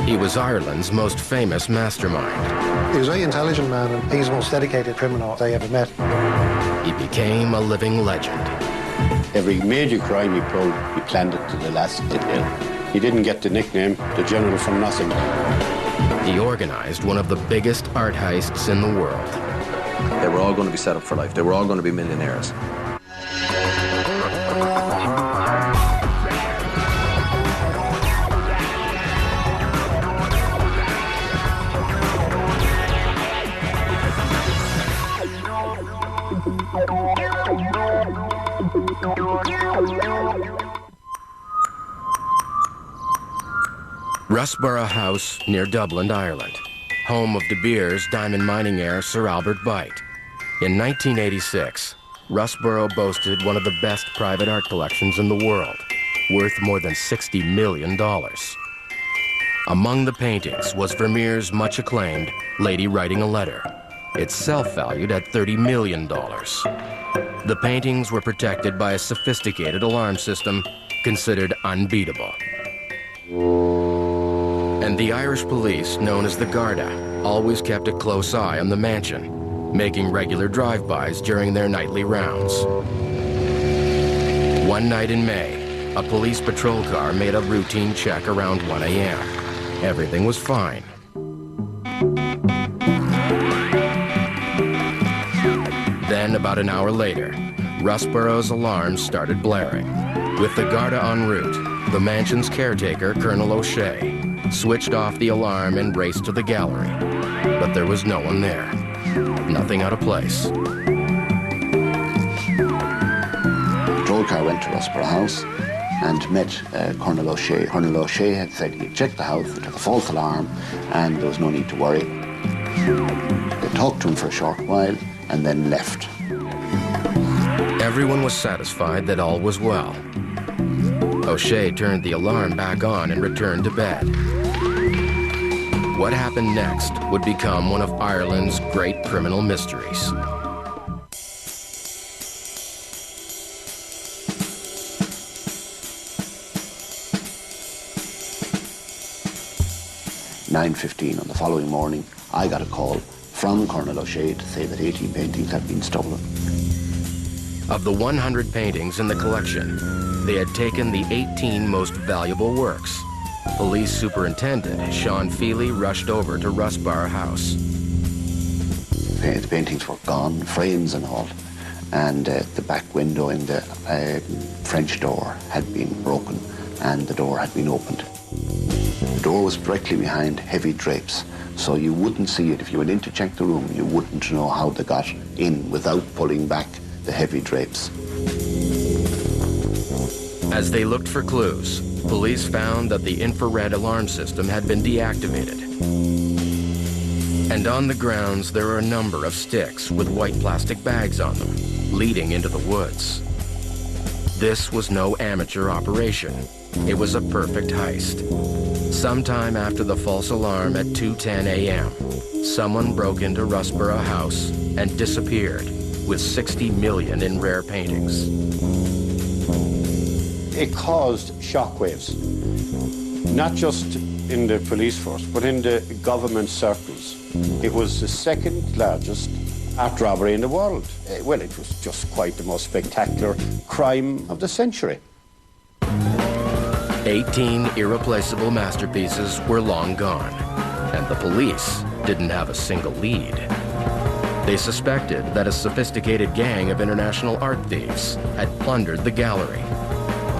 He was Ireland's most famous mastermind. He was a very intelligent man, and he's the most dedicated criminal I ever met. He became a living legend. Every major crime he pulled, he planned it to the last detail. He didn't get the nickname, the General, from nothing. He organized one of the biggest art heists in the world. They were all going to be set up for life. They were all going to be millionaires. Russborough House near Dublin, Ireland, home of De Beers diamond mining heir Sir Albert Bite. In 1986, Russborough boasted one of the best private art collections in the world, worth more than $60 million. Among the paintings was Vermeer's much acclaimed Lady Writing a Letter, itself valued at $30 million. The paintings were protected by a sophisticated alarm system considered unbeatable. And the Irish police, known as the Garda, always kept a close eye on the mansion, making regular drive-bys during their nightly rounds. One night in May, a police patrol car made a routine check around 1 a.m. Everything was fine. Then, about an hour later, Russborough's alarms started blaring. With the Garda en route, the mansion's caretaker, Colonel O'Shea, switched off the alarm and raced to the gallery. But there was no one there. Nothing out of place. The patrol car went to Russborough House and met Colonel O'Shea. Colonel O'Shea had said he'd checked the house, it took a false alarm, and there was no need to worry. They talked to him for a short while and then left. Everyone was satisfied that all was well. O'Shea turned the alarm back on and returned to bed. What happened next would become one of Ireland's great criminal mysteries. At 9:15 on the following morning, I got a call from Colonel O'Shea to say that 18 paintings had been stolen. Of the 100 paintings in the collection, they had taken the 18 most valuable works. Police Superintendent Sean Feely rushed over to Russborough House. The paintings were gone, frames and all, and the back window in the French door had been broken and the door had been opened. The door was directly behind heavy drapes, so you wouldn't see it. If you went in to check the room, you wouldn't know how they got in without pulling back the heavy drapes. As they looked for clues, police found that the infrared alarm system had been deactivated. And on the grounds, there were a number of sticks with white plastic bags on them, leading into the woods. This was no amateur operation. It was a perfect heist. Sometime after the false alarm at 2:10 a.m., someone broke into Russborough House and disappeared with 60 million in rare paintings. It caused shockwaves, not just in the police force, but in the government circles. It was the second largest art robbery in the world. Well, it was just quite the most spectacular crime of the century. 18 irreplaceable masterpieces were long gone, and the police didn't have a single lead. They suspected that a sophisticated gang of international art thieves had plundered the gallery.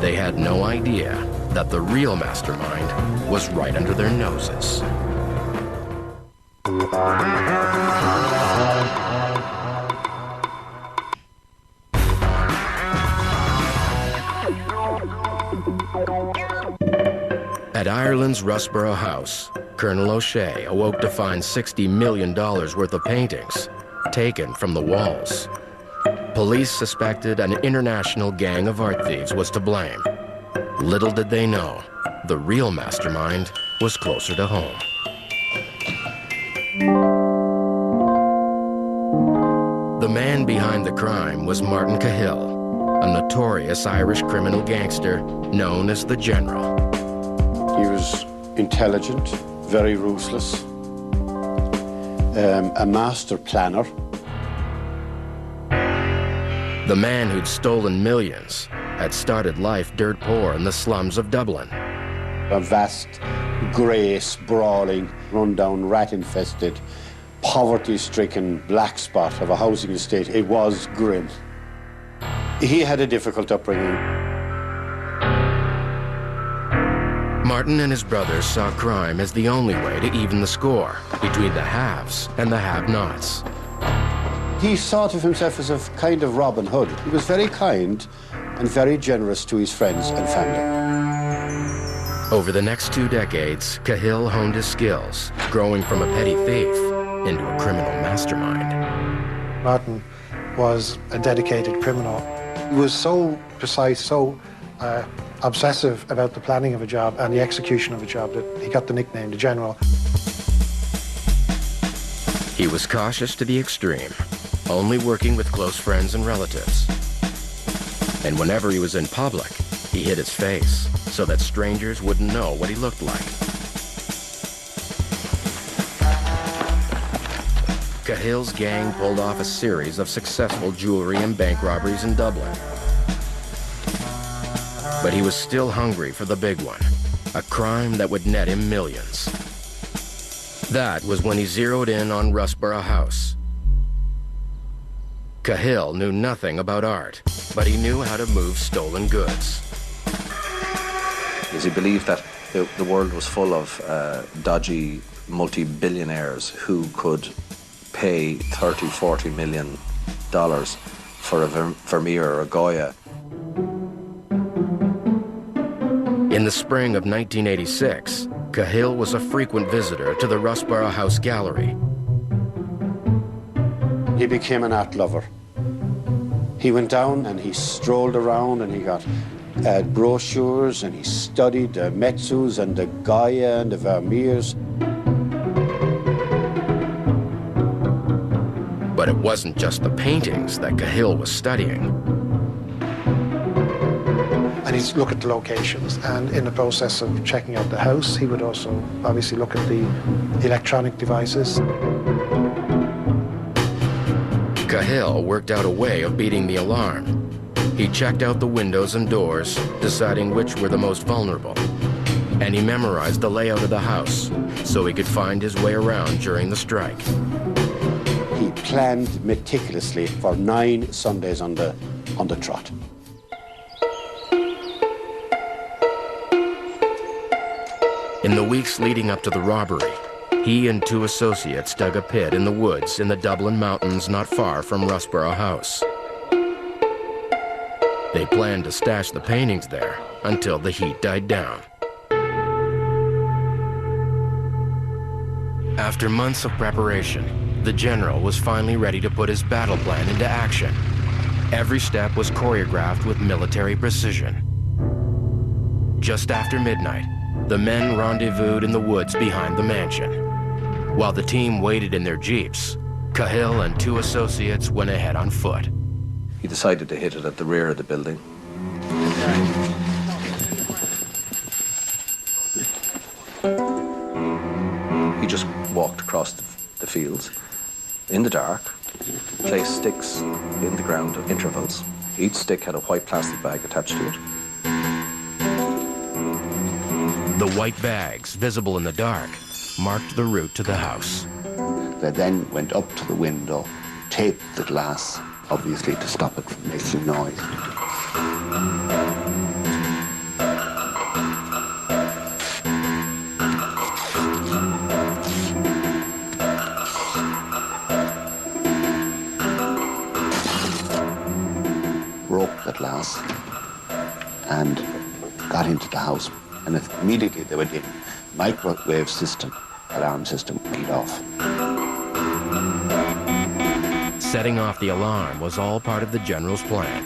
They had no idea that the real mastermind was right under their noses. At Ireland's Russborough House, Colonel O'Shea awoke to find $60 million worth of paintings taken from the walls. Police suspected an international gang of art thieves was to blame. Little did they know, the real mastermind was closer to home. The man behind the crime was Martin Cahill, a notorious Irish criminal gangster known as the General. He was intelligent, very ruthless, a master planner. The man who'd stolen millions had started life dirt poor in the slums of Dublin. A vast, grey, sprawling, run-down, rat-infested, poverty-stricken black spot of a housing estate. It was grim. He had a difficult upbringing. Martin and his brothers saw crime as the only way to even the score between the haves and the have-nots. He thought of himself as a kind of Robin Hood. He was very kind and very generous to his friends and family. Over the next 2 decades, Cahill honed his skills, growing from a petty thief into a criminal mastermind. Martin was a dedicated criminal. He was so precise, so obsessive about the planning of a job and the execution of a job that he got the nickname the General. He was cautious to the extreme, only working with close friends and relatives. And whenever he was in public, he hid his face so that strangers wouldn't know what he looked like. Cahill's gang pulled off a series of successful jewelry and bank robberies in Dublin. But he was still hungry for the big one, a crime that would net him millions. That was when he zeroed in on Rusborough House. Cahill knew nothing about art, but he knew how to move stolen goods. Because he believed that the world was full of dodgy multi-billionaires who could pay $30, $40 million for a Vermeer or a Goya. In the spring of 1986, Cahill was a frequent visitor to the Rusborough House Gallery. He became an art lover. He went down and he strolled around and he got brochures and he studied the Metsus and the Goya and the Vermeers. But it wasn't just the paintings that Cahill was studying. And he'd look at the locations, and in the process of checking out the house, he would also obviously look at the electronic devices. Cahill worked out a way of beating the alarm. He checked out the windows and doors, deciding which were the most vulnerable. And he memorized the layout of the house so he could find his way around during the strike. He planned meticulously for 9 Sundays on the trot. In the weeks leading up to the robbery, he and 2 associates dug a pit in the woods in the Dublin mountains not far from Rusborough House. They planned to stash the paintings there until the heat died down. After months of preparation, the general was finally ready to put his battle plan into action. Every step was choreographed with military precision. Just after midnight, the men rendezvoused in the woods behind the mansion. While the team waited in their jeeps, Cahill and 2 associates went ahead on foot. He decided to hit it at the rear of the building. He just walked across the fields in the dark, placed sticks in the ground at intervals. Each stick had a white plastic bag attached to it. The white bags, visible in the dark, marked the route to the house. They then went up to the window, taped the glass, obviously to stop it from making noise. Broke the glass and got into the house. And immediately they went in. Microwave system, alarm system, went off. Setting off the alarm was all part of the general's plan.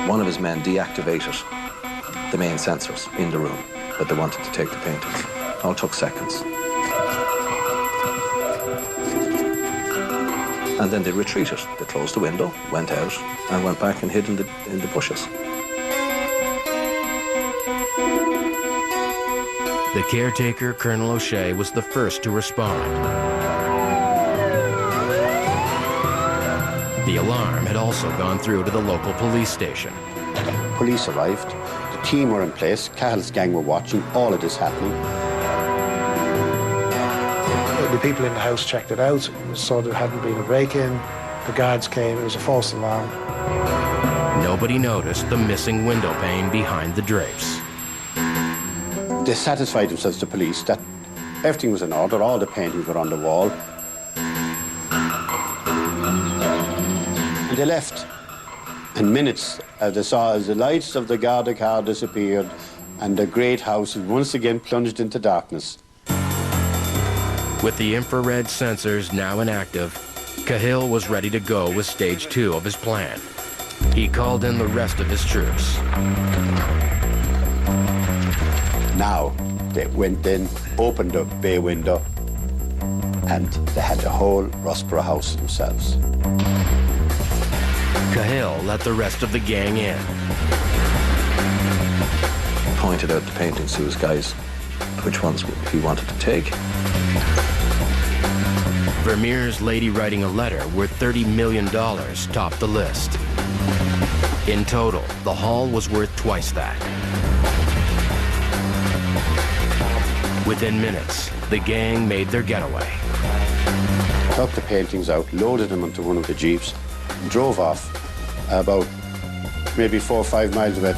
One of his men deactivated the main sensors in the room, but they wanted to take the paintings. It all took seconds. And then they retreated. They closed the window, went out, and went back and hid in the bushes. The caretaker, Colonel O'Shea, was the first to respond. The alarm had also gone through to the local police station. Police arrived, the team were in place, Cahill's gang were watching all of this happening. The people in the house checked it out, saw there hadn't been a break-in. The guards came, it was a false alarm. Nobody noticed the missing window pane behind the drapes. They satisfied themselves, the police, that everything was in order, all the paintings were on the wall. And they left. In minutes, as they saw as the lights of the Garda car disappeared and the great house was once again plunged into darkness. With the infrared sensors now inactive, Cahill was ready to go with stage 2 of his plan. He called in the rest of his troops. Now, they went in, opened the bay window, and they had the whole Rossborough house themselves. Cahill let the rest of the gang in. Pointed out the paintings to his guys, which ones he wanted to take. Vermeer's Lady Writing a Letter worth $30 million topped the list. In total, the haul was worth twice that. Within minutes, the gang made their getaway. Took the paintings out, loaded them onto one of the jeeps, and drove off about maybe 4 or 5 miles away.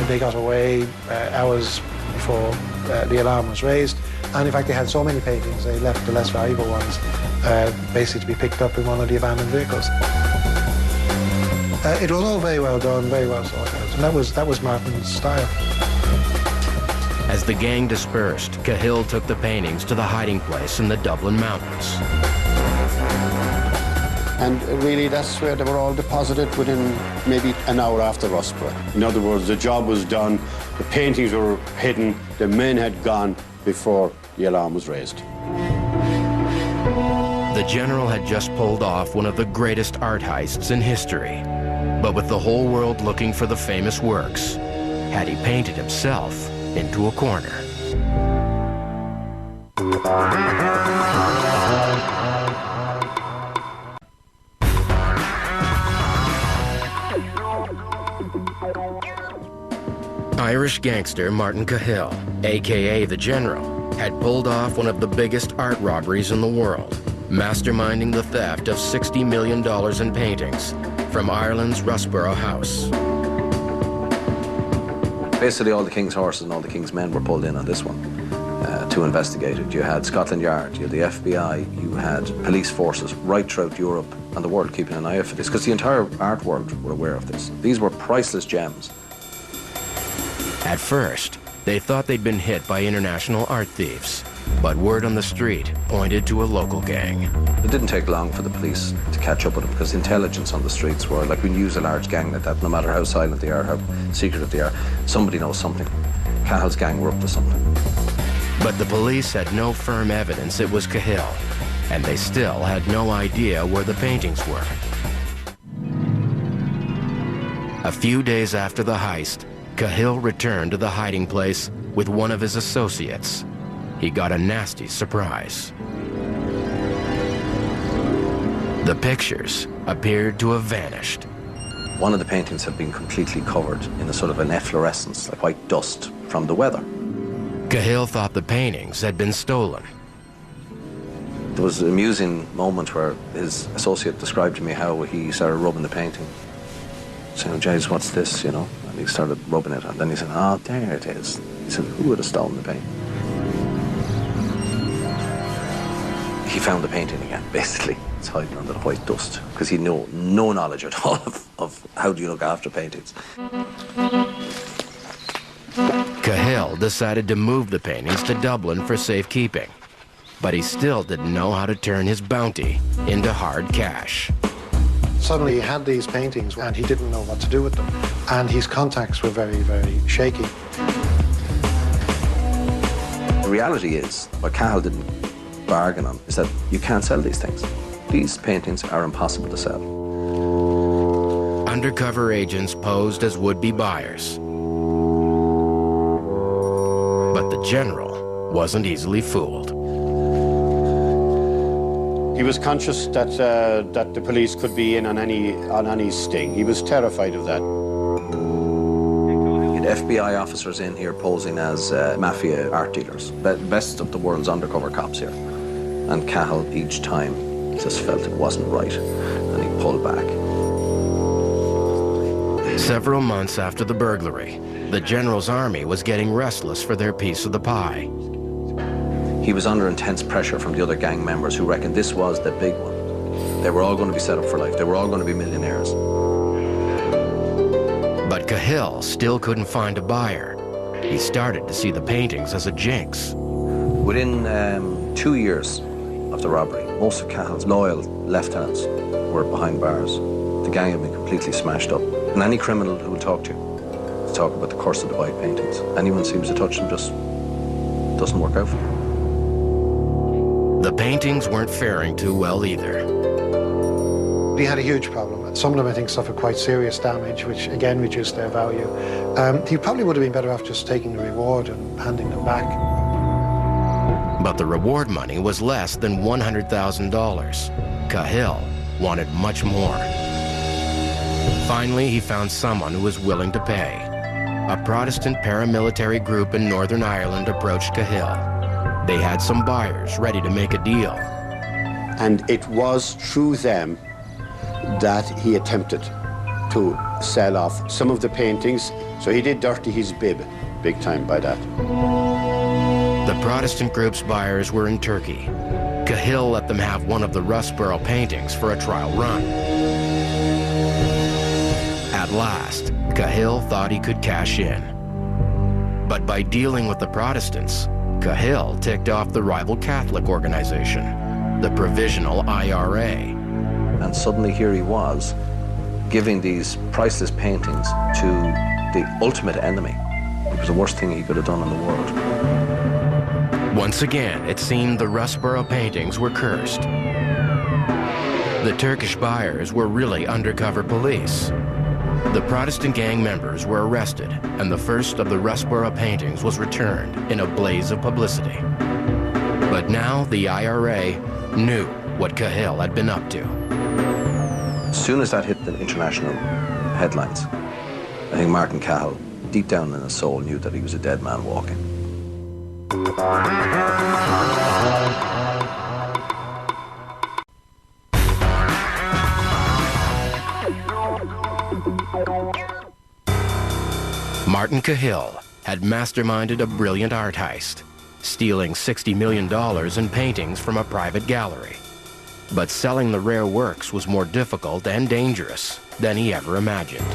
They got away hours before the alarm was raised. And in fact, they had so many paintings, they left the less valuable ones basically to be picked up in one of the abandoned vehicles. It was all very well done, very well sorted out, and that was Martin's style. As the gang dispersed, Cahill took the paintings to the hiding place in the Dublin mountains. And really, that's where they were all deposited within maybe an hour after Rossborough. In other words, the job was done, the paintings were hidden, the men had gone before the alarm was raised. The general had just pulled off one of the greatest art heists in history. But with the whole world looking for the famous works, had he painted himself into a corner? Irish gangster Martin Cahill, a.k.a. the General, had pulled off one of the biggest art robberies in the world, masterminding the theft of $60 million in paintings from Ireland's Rossborough house. Basically, all the king's horses and all the king's men were pulled in on this one to investigate it. You had Scotland Yard, you had the FBI, you had police forces right throughout Europe and the world keeping an eye out for this, because the entire art world were aware of this. These were priceless gems. At first, they thought they'd been hit by international art thieves, but word on the street pointed to a local gang. It didn't take long for the police to catch up with them, because intelligence on the streets were, like when you use a large gang like that, no matter how silent they are, how secretive they are, somebody knows something. Cahill's gang were up to something. But the police had no firm evidence it was Cahill, and they still had no idea where the paintings were. A few days after the heist, Cahill returned to the hiding place with one of his associates. He got a nasty surprise. The pictures appeared to have vanished. One of the paintings had been completely covered in a sort of an efflorescence, like white dust from the weather. Cahill thought the paintings had been stolen. There was an amusing moment where his associate described to me how he started rubbing the painting. Saying, "James, what's this?" you know? And he started rubbing it, and then he said, "Ah, there it is." He said, "Who would have stolen the painting?" He found the painting again, basically. It's hiding under the white dust, because he knew no knowledge at all of how do you look after paintings. Cahill decided to move the paintings to Dublin for safekeeping, but he still didn't know how to turn his bounty into hard cash. Suddenly he had these paintings and he didn't know what to do with them. And his contacts were very, very shaky. The reality is, what Cahill didn't bargain on is that you can't sell these things. These paintings are impossible to sell. Undercover agents posed as would-be buyers. general wasn't easily fooled. He was conscious that the police could be in on any sting. He was terrified of that. We had FBI officers in here posing as mafia art dealers, best of the world's undercover cops here. And Cahill each time just felt it wasn't right, and he pulled back. Several months after the burglary, the general's army was getting restless for their piece of the pie. He was under intense pressure from the other gang members who reckoned this was the big one. They were all going to be set up for life. They were all going to be millionaires. But Cahill still couldn't find a buyer. He started to see the paintings as a jinx. Within 2 years of the robbery, most of Cahill's loyal lieutenants were behind bars. The gang had been completely smashed up. And any criminal who would talk to you, talk about the curse of the white paintings. Anyone seems to touch them just doesn't work out for them. The paintings weren't faring too well either. He had a huge problem. Some of them, I think, suffered quite serious damage, which again reduced their value. He probably would have been better off just taking the reward and handing them back. But the reward money was less than $100,000. Cahill wanted much more. Finally, he found someone who was willing to pay. A Protestant paramilitary group in Northern Ireland approached Cahill. They had some buyers ready to make a deal. And it was through them that he attempted to sell off some of the paintings. So he did dirty his bib big time by that. The Protestant group's buyers were in Turkey. Cahill let them have one of the Rusborough paintings for a trial run. At last, Cahill thought he could cash in. But by dealing with the Protestants, Cahill ticked off the rival Catholic organization, the Provisional IRA. And suddenly here he was, giving these priceless paintings to the ultimate enemy. It was the worst thing he could have done in the world. Once again, it seemed the Rusborough paintings were cursed. The Turkish buyers were really undercover police. The Protestant gang members were arrested, and the first of the Rusborough paintings was returned in a blaze of publicity. But now the IRA knew what Cahill had been up to. As soon as that hit the international headlines, I think Martin Cahill, deep down in his soul, knew that he was a dead man walking. Martin Cahill had masterminded a brilliant art heist, stealing $60 million in paintings from a private gallery. But selling the rare works was more difficult and dangerous than he ever imagined.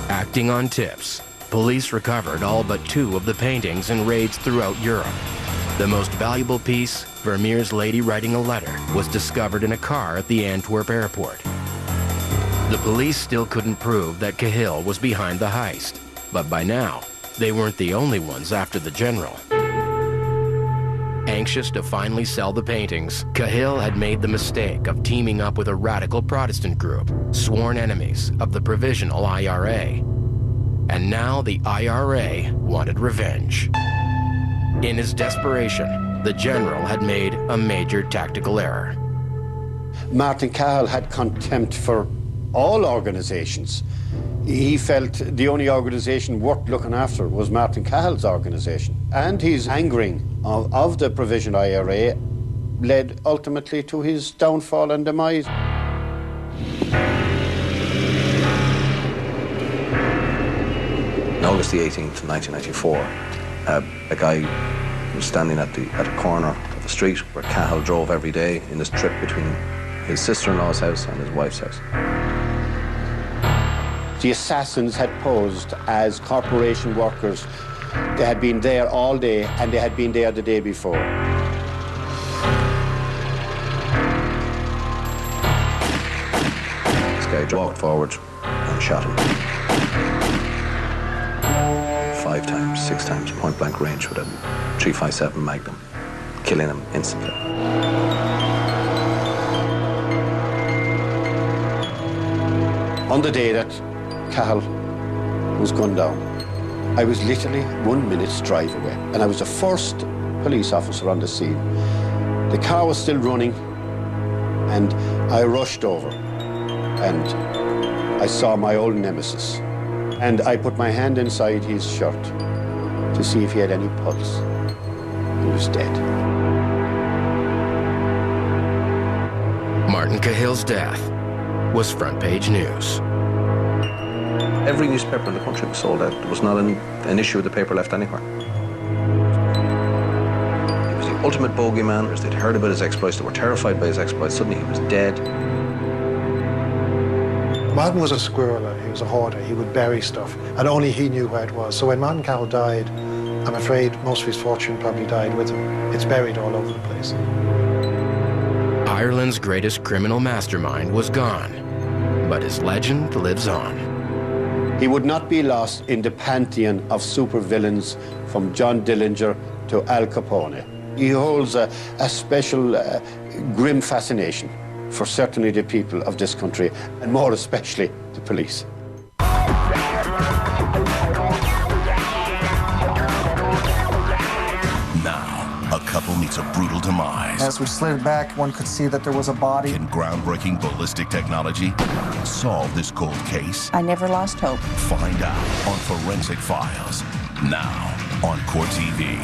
Acting on tips, police recovered all but 2 of the paintings in raids throughout Europe. The most valuable piece, Vermeer's Lady Writing a Letter, was discovered in a car at the Antwerp airport. The police still couldn't prove that Cahill was behind the heist, but by now, they weren't the only ones after the general. Anxious to finally sell the paintings, Cahill had made the mistake of teaming up with a radical Protestant group, sworn enemies of the Provisional IRA. And now the IRA wanted revenge. In his desperation, the general had made a major tactical error. Martin Cahill had contempt for all organizations. He felt the only organization worth looking after was Martin Cahill's organization. And his angering of the Provisional IRA led ultimately to his downfall and demise. On August the 18th, 1994, a guy was standing at a corner of a street where Cahill drove every day in this trip between his sister-in-law's house and his wife's house. The assassins had posed as corporation workers. They had been there all day, and they had been there the day before. This guy walked forward and shot him. 5 times, 6 times, point-blank range with a .357 Magnum, killing him instantly. On the day that Cahill was gunned down, I was literally 1 minute's drive away, and I was the first police officer on the scene. The car was still running, and I rushed over, and I saw my old nemesis. And I put my hand inside his shirt to see if he had any pulse. He was dead. Martin Cahill's death was front-page news. Every newspaper in the country was sold out. There was not an issue of the paper left anywhere. He was the ultimate bogeyman. They'd heard about his exploits. They were terrified by his exploits. Suddenly he was dead. Martin was a squirreler. He was a hoarder. He would bury stuff, and only he knew where it was. So when Martin Cahill died, I'm afraid most of his fortune probably died with him. It's buried all over the place. Ireland's greatest criminal mastermind was gone, but his legend lives on. He would not be lost in the pantheon of supervillains from John Dillinger to Al Capone. He holds a special grim fascination for certainly the people of this country, and more especially the police. A couple meets a brutal demise. As we slid back, one could see that there was a body. Can groundbreaking ballistic technology solve this cold case? I never lost hope. Find out on Forensic Files, now on Court TV.